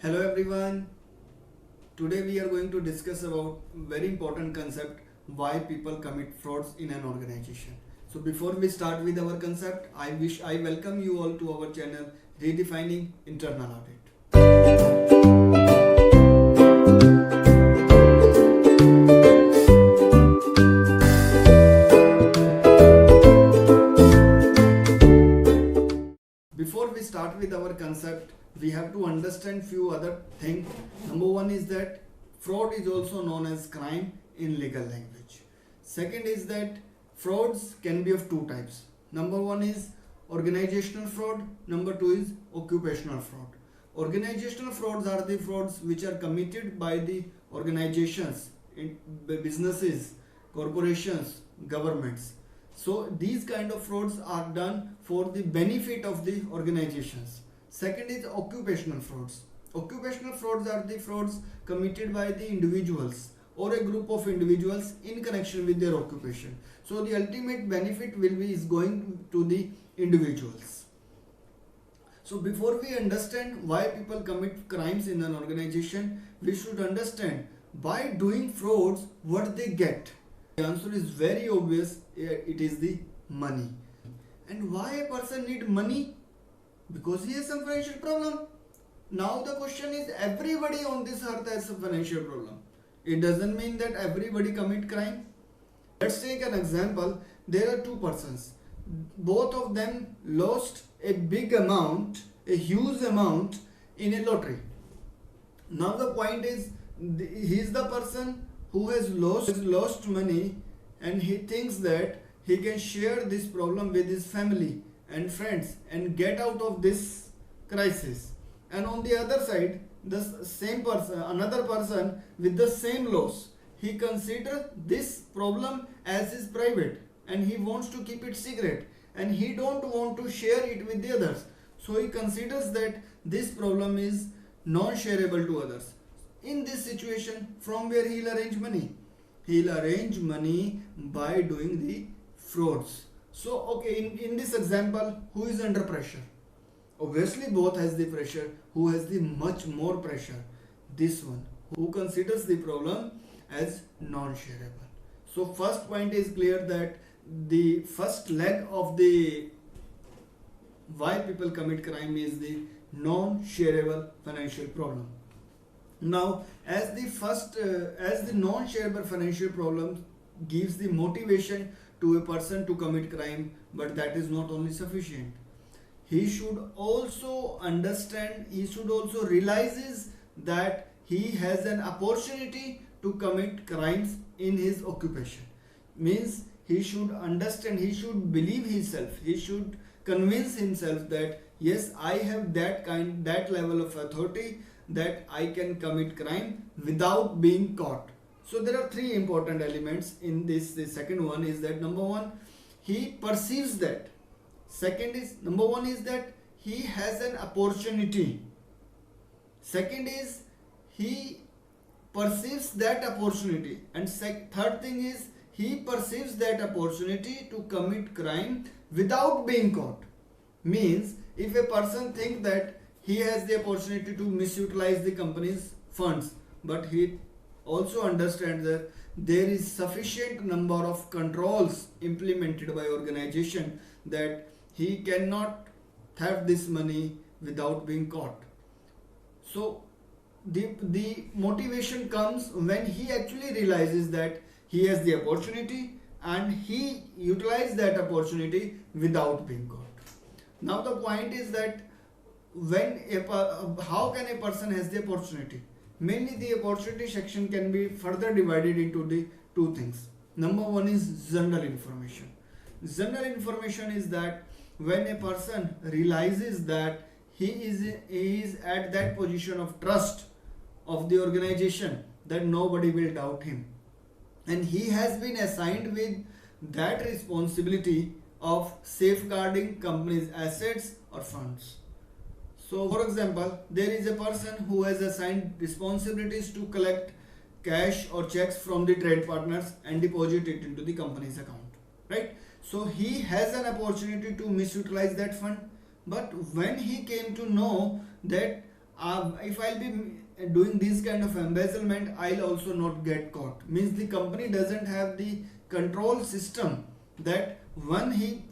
Hello everyone. Today we are going to discuss about very important concept why people commit frauds in an organization. So before we start with our concept, I welcome you all to our channel Redefining Internal Audit. Before we start with our concept, we have to understand few other things. Number one is that fraud is also known as crime in legal language. Second is that frauds can be of two types. Number one is organizational fraud. Number two is occupational fraud. Organizational frauds are the frauds which are committed by the organizations, businesses, corporations, governments. So these kind of frauds are done for the benefit of the organizations. Second is occupational frauds. Occupational frauds are the frauds committed by the individuals or a group of individuals in connection with their occupation. So the ultimate benefit is going to the individuals. So before we understand why people commit crimes in an organization, we should understand by doing frauds what they get. The answer is very obvious. It is the money. And why a person need money? Because he has some financial problem. Now the question is, everybody on this earth has a financial problem. It doesn't mean that everybody commit crime. Let's take an example. There are two persons. Both of them lost a big amount, a huge amount in a lottery. Now the point is, he is the person who has lost money, and he thinks that he can share this problem with his family and friends and get out of this crisis. And on the other side, the same person, another person with the same loss, he considers this problem as his private and he wants to keep it secret and he don't want to share it with the others. So he considers that this problem is non-shareable to others. In this situation, from where he'll arrange money? He'll arrange money by doing the frauds. So, okay, in this example, who is under pressure? Obviously, both has the pressure. Who has the much more pressure? This one, who considers the problem as non-shareable. So, first point is clear that the first leg of the why people commit crime is the non-shareable financial problem. Now, as the non-shareable financial problem gives the motivation to a person to commit crime, but that is not only sufficient. He should also understand, he should also realizes that he has an opportunity to commit crimes in his occupation. Means he should understand, he should believe himself, he should convince himself that yes, I have that level of authority that I can commit crime without being caught. So there are three important elements in this. The second one is that number one, he perceives that. Number one is that he has an opportunity. Second is he perceives that opportunity. And third thing is he perceives that opportunity to commit crime without being caught. Means if a person thinks that he has the opportunity to misutilize the company's funds, but he also understands that there is sufficient number of controls implemented by organization that he cannot have this money without being caught. So the motivation comes when he actually realizes that he has the opportunity and he utilizes that opportunity without being caught. Now the point is that how can a person has the opportunity? Mainly the opportunity section can be further divided into the two things. Number one is general information. General information is that when a person realizes that he is at that position of trust of the organization that nobody will doubt him, and he has been assigned with that responsibility of safeguarding company's assets or funds. So, for example, there is a person who has assigned responsibilities to collect cash or checks from the trade partners and deposit it into the company's account, right? So he has an opportunity to misutilize that fund, but when he came to know that if I'll be doing this kind of embezzlement, I'll also not get caught. Means the company doesn't have the control system that when he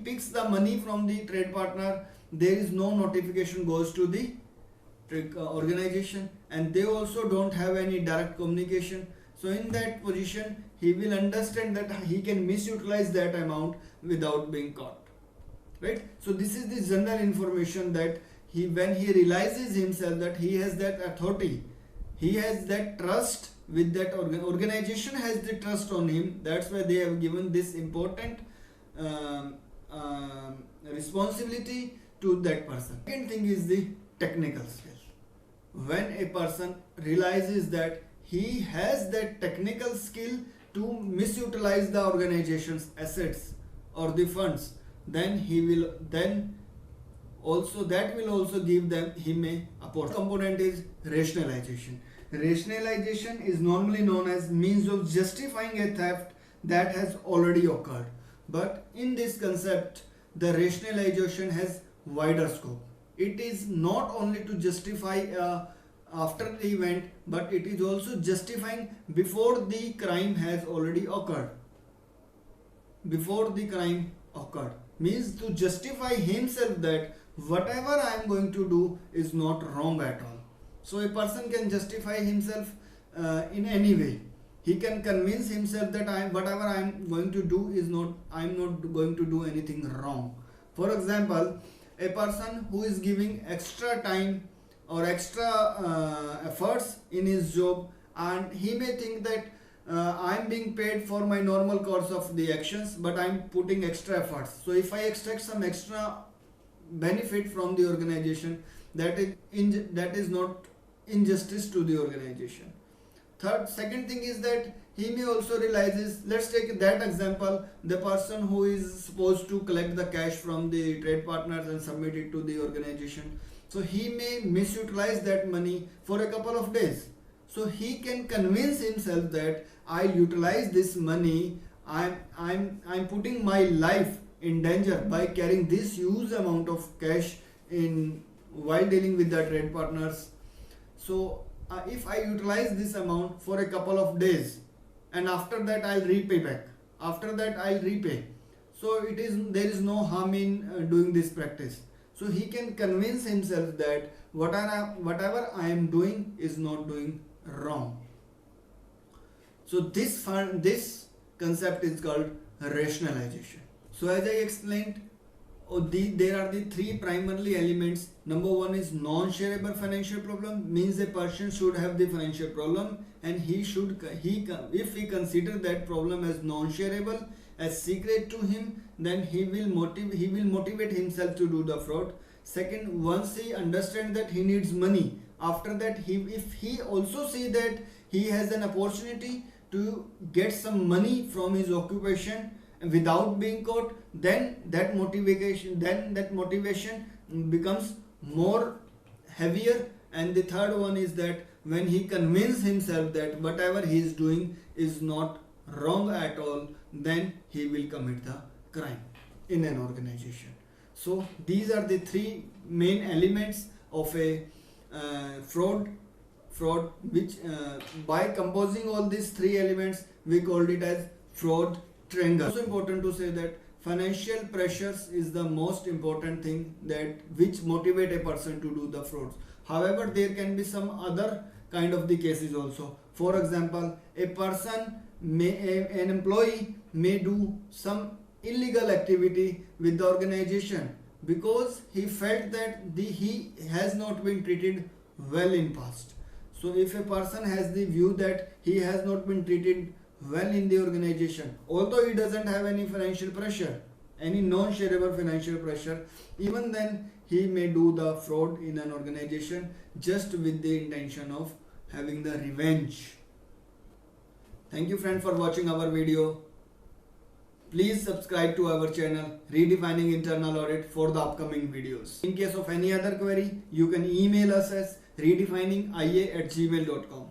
picks the money from the trade partner, there is no notification goes to the organization, and they also don't have any direct communication. So in that position, he will understand that he can misutilize that amount without being caught, right? So this is the general information that when he realizes himself that he has that authority, he has that trust with that organization, has the trust on him. That's why they have given this important responsibility to that person. Second thing is the technical skill. When a person realizes that he has that technical skill to misutilize the organization's assets or the funds, then he will that will also give him a opportunity. Component is rationalization. Rationalization is normally known as means of justifying a theft that has already occurred. But in this concept, the rationalization has wider scope. It is not only to justify after the event, but it is also justifying before the crime has already occurred. Before the crime occurred means to justify himself that whatever I am going to do is not wrong at all. So a person can justify himself in any way. He can convince himself that whatever I am going to do is I am not going to do anything wrong. For example, a person who is giving extra time or extra efforts in his job, and he may think that I am being paid for my normal course of the actions, but I am putting extra efforts. So if I extract some extra benefit from the organization, that is not injustice to the organization. Second thing is that he may also realizes, let's take that example, the person who is supposed to collect the cash from the trade partners and submit it to the organization. So he may misutilize that money for a couple of days. So he can convince himself that I'll utilize this money. I'm putting my life in danger by carrying this huge amount of cash while dealing with the trade partners. So if I utilize this amount for a couple of days, and after that I'll repay back. After that I'll repay. So there is no harm in doing this practice. So he can convince himself that whatever I am doing is not doing wrong. So this concept is called rationalization. So as I explained, there are the three primary elements. Number one is non-shareable financial problem, means a person should have the financial problem, and if he consider that problem as non-shareable, as secret to him, then he will motivate himself to do the fraud. Second, once he understands that he needs money, after that if he also see that he has an opportunity to get some money from his occupation without being caught, then that motivation becomes more heavier. And the third one is that when he convinces himself that whatever he is doing is not wrong at all, then he will commit the crime in an organization. So these are the three main elements of a fraud, which by composing all these three elements, we called it as fraud triangle. Also important to say that financial pressures is the most important thing which motivate a person to do the frauds. However, there can be some other kind of the cases also. For example, an employee may do some illegal activity with the organization because he felt that he has not been treated well in past. So if a person has the view that he has not been treated well in the organization, although he doesn't have any financial pressure, any non-shareable financial pressure, even then he may do the fraud in an organization just with the intention of having the revenge. Thank you friend for watching our video. Please subscribe to our channel Redefining Internal Audit for the upcoming videos. In case of any other query, you can email us as redefiningia@gmail.com.